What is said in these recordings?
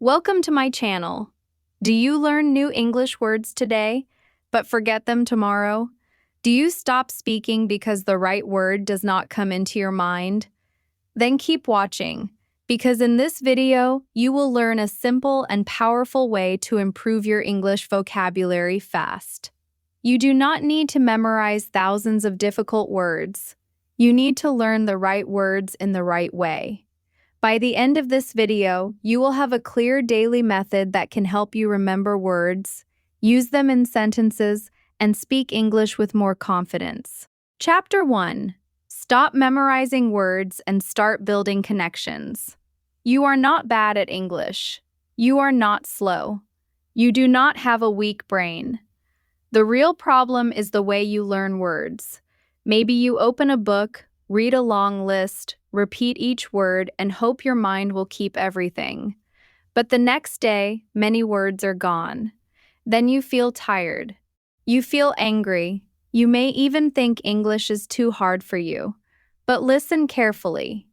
Welcome to my channel. Do you learn new English words today, but forget them tomorrow? Do you stop speaking because the right word does not come into your mind? Then keep watching, because in this video, you will learn a simple and powerful way to improve your English vocabulary fast. You do not need to memorize thousands of difficult words. You need to learn the right words in the right way. By the end of this video, you will have a clear daily method that can help you remember words, use them in sentences, and speak English with more confidence. Chapter 1. Stop memorizing words and start building connections. You are not bad at English. You are not slow. You do not have a weak brain. The real problem is the way you learn words. Maybe you open a book, read a long list, repeat each word, and hope your mind will keep everything. But the next day, many words are gone. Then you feel tired. You feel angry. You may even think English is too hard for you. But listen carefully.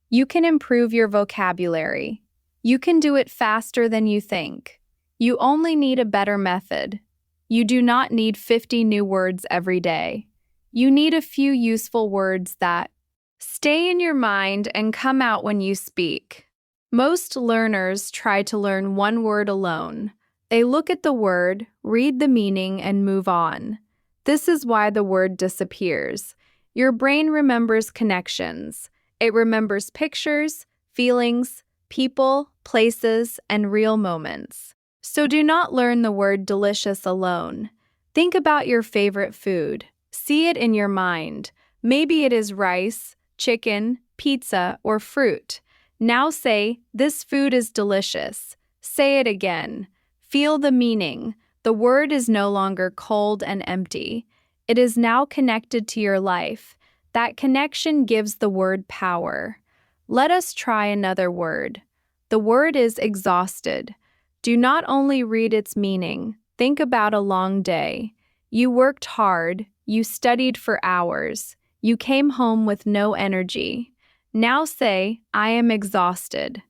You can improve your vocabulary. You can do it faster than you think. You only need a better method. You do not need 50 new words every day. You need a few useful words that stay in your mind and come out when you speak. Most learners try to learn one word alone. They look at the word, read the meaning, and move on. This is why the word disappears. Your brain remembers connections. It remembers pictures, feelings, people, places, and real moments. So do not learn the word delicious alone. Think about your favorite food. See it in your mind. Maybe it is rice, chicken, pizza, or fruit. Now say, "This food is delicious." Say it again. Feel the meaning. The word is no longer cold and empty. It is now connected to your life. That connection gives the word power. Let us try another word. The word is exhausted. Do not only read its meaning. Think about a long day. You worked hard. You studied for hours. You came home with no energy. Now say, "I am exhausted."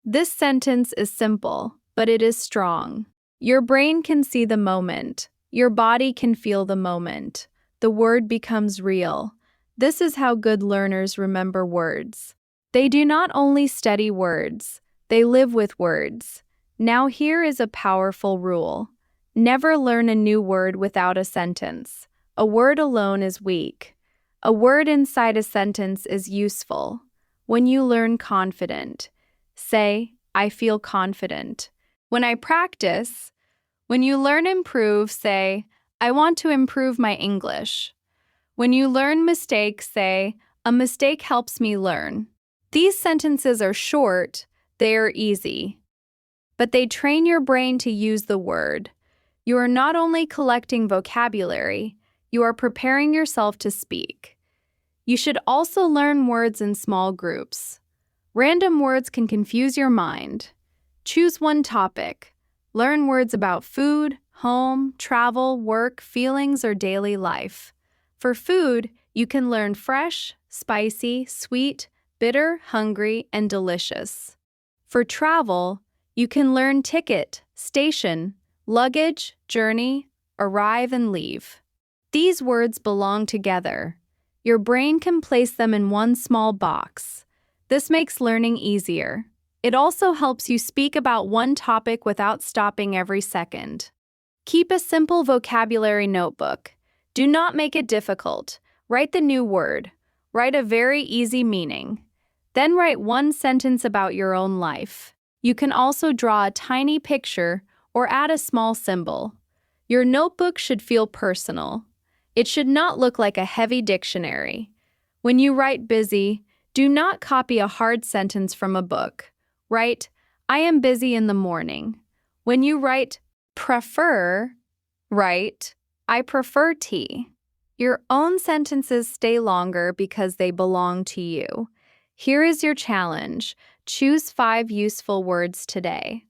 This sentence is simple, but it is strong. Your brain can see the moment. Your body can feel the moment. The word becomes real. This is how good learners remember words. They do not only study words, they live with words. Now here is a powerful rule. Never learn a new word without a sentence. A word alone is weak. A word inside a sentence is useful. When you learn confident, say, "I feel confident." When I practice, when you learn improve, say, "I want to improve my English." When you learn mistake, say, "A mistake helps me learn." These sentences are short, they are easy, but they train your brain to use the word. You are not only collecting vocabulary, you are preparing yourself to speak. You should also learn words in small groups. Random words can confuse your mind. Choose one topic. Learn words about food, home, travel, work, feelings, or daily life. For food, you can learn fresh, spicy, sweet, bitter, hungry, and delicious. For travel, you can learn ticket, station, luggage, journey, arrive, and leave. These words belong together. Your brain can place them in one small box. This makes learning easier. It also helps you speak about one topic without stopping every second. Keep a simple vocabulary notebook. Do not make it difficult. Write the new word. Write a very easy meaning. Then write one sentence about your own life. You can also draw a tiny picture or add a small symbol. Your notebook should feel personal. It should not look like a heavy dictionary. When you write busy, do not copy a hard sentence from a book. Write, "I am busy in the morning." When you write prefer, write, "I prefer tea." Your own sentences stay longer because they belong to you. Here is your challenge. Choose 5 useful words today.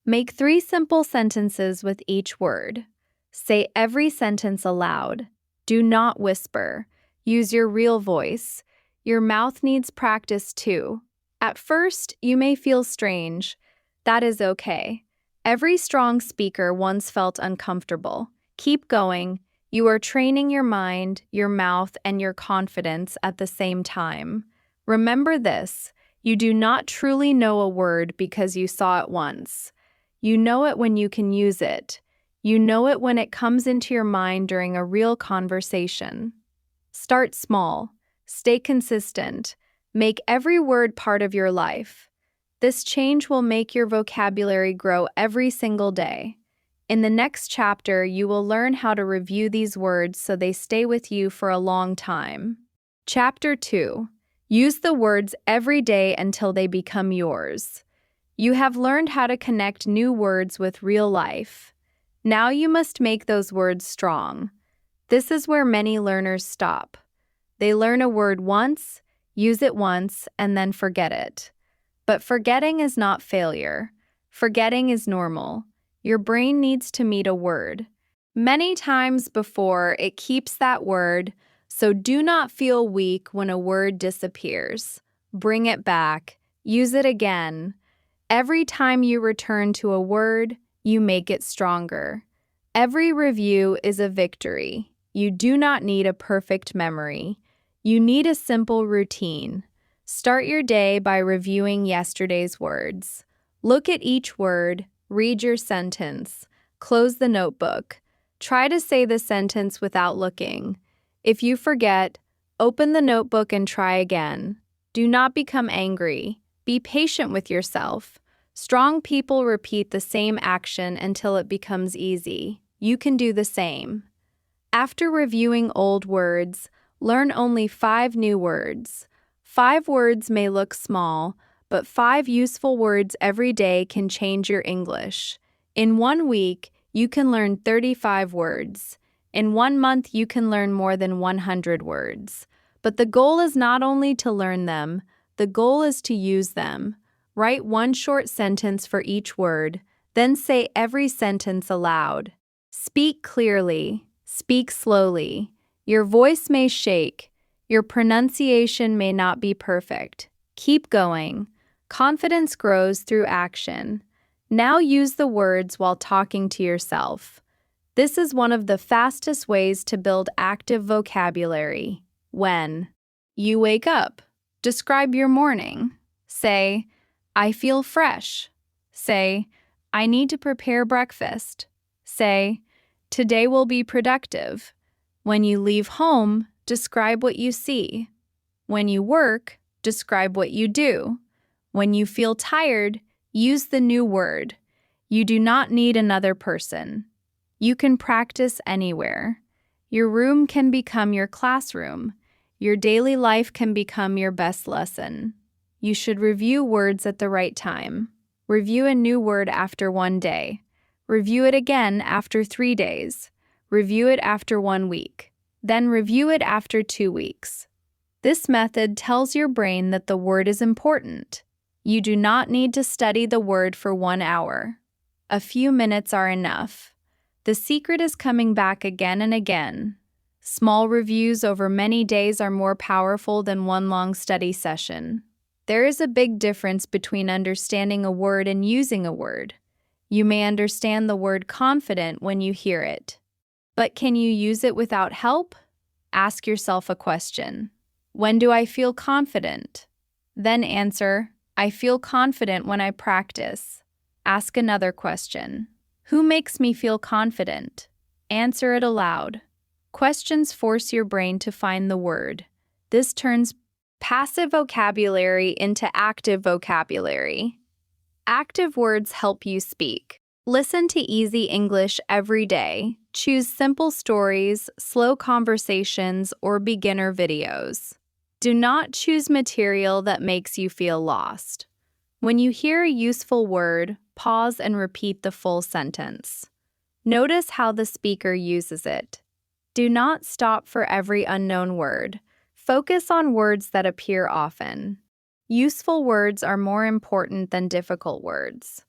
Make 3 simple sentences with each word. Say every sentence aloud. Do not whisper. Use your real voice. Your mouth needs practice too. At first, you may feel strange. That is okay. Every strong speaker once felt uncomfortable. Keep going. You are training your mind, your mouth, and your confidence at the same time. Remember this: you do not truly know a word because you saw it once. You know it when you can use it. You know it when it comes into your mind during a real conversation. Start small. Stay consistent. Make every word part of your life. This change will make your vocabulary grow every single day. In the next chapter, you will learn how to review these words so they stay with you for a long time. Chapter 2. Use the words every day until they become yours. You have learned how to connect new words with real life. Now you must make those words strong. This is where many learners stop. They learn a word once, use it once, and then forget it. But forgetting is not failure. Forgetting is normal. Your brain needs to meet a word many times before it keeps that word, so do not feel weak when a word disappears. Bring it back. Use it again. Every time you return to a word, you make it stronger. Every review is a victory. You do not need a perfect memory. You need a simple routine. Start your day by reviewing yesterday's words. Look at each word, read your sentence, close the notebook. Try to say the sentence without looking. If you forget, open the notebook and try again. Do not become angry. Be patient with yourself. Strong people repeat the same action until it becomes easy. You can do the same. After reviewing old words, learn only 5 new words. 5 words may look small, but 5 useful words every day can change your English. In 1 week, you can learn 35 words. In 1 month, you can learn more than 100 words. But the goal is not only to learn them, the goal is to use them. Write 1 short sentence for each word, then say every sentence aloud. Speak clearly. Speak slowly. Your voice may shake. Your pronunciation may not be perfect. Keep going. Confidence grows through action. Now use the words while talking to yourself. This is one of the fastest ways to build active vocabulary. When you wake up, describe your morning. Say, I feel fresh. Say, I need to prepare breakfast. Say, today will be productive. When you leave home, describe what you see. When you work, describe what you do. When you feel tired, use the new word. You do not need another person. You can practice anywhere. Your room can become your classroom. Your daily life can become your best lesson. You should review words at the right time. Review a new word after 1 day. Review it again after 3 days. Review it after 1 week. Then review it after 2 weeks. This method tells your brain that the word is important. You do not need to study the word for 1 hour. A few minutes are enough. The secret is coming back again and again. Small reviews over many days are more powerful than 1 long study session. There is a big difference between understanding a word and using a word. You may understand the word confident when you hear it. But can you use it without help? Ask yourself a question. When do I feel confident? Then answer, I feel confident when I practice. Ask another question. Who makes me feel confident? Answer it aloud. Questions force your brain to find the word. This turns passive vocabulary into active vocabulary. Active words help you speak. Listen to easy English every day. Choose simple stories, slow conversations, or beginner videos. Do not choose material that makes you feel lost. When you hear a useful word, pause and repeat the full sentence. Notice how the speaker uses it. Do not stop for every unknown word. Focus on words that appear often. Useful words are more important than difficult words.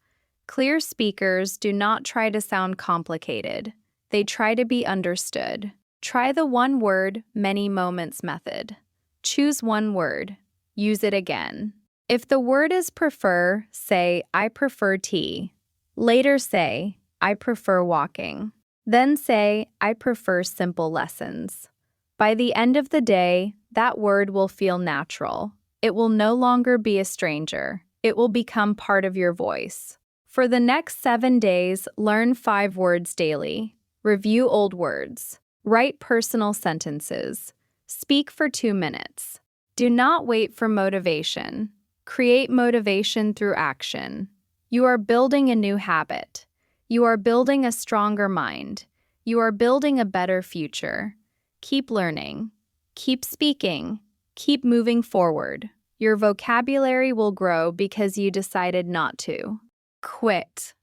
Clear speakers do not try to sound complicated. They try to be understood. Try the 1 word, many moments method. Choose 1 word. Use it again. If the word is prefer, say, I prefer tea. Later say, I prefer walking. Then say, I prefer simple lessons. By the end of the day, that word will feel natural. It will no longer be a stranger. It will become part of your voice. For the next 7 days, learn 5 words daily. Review old words. Write personal sentences. Speak for 2 minutes. Do not wait for motivation. Create motivation through action. You are building a new habit. You are building a stronger mind. You are building a better future. Keep learning. Keep speaking. Keep moving forward. Your vocabulary will grow because you decided not to quit.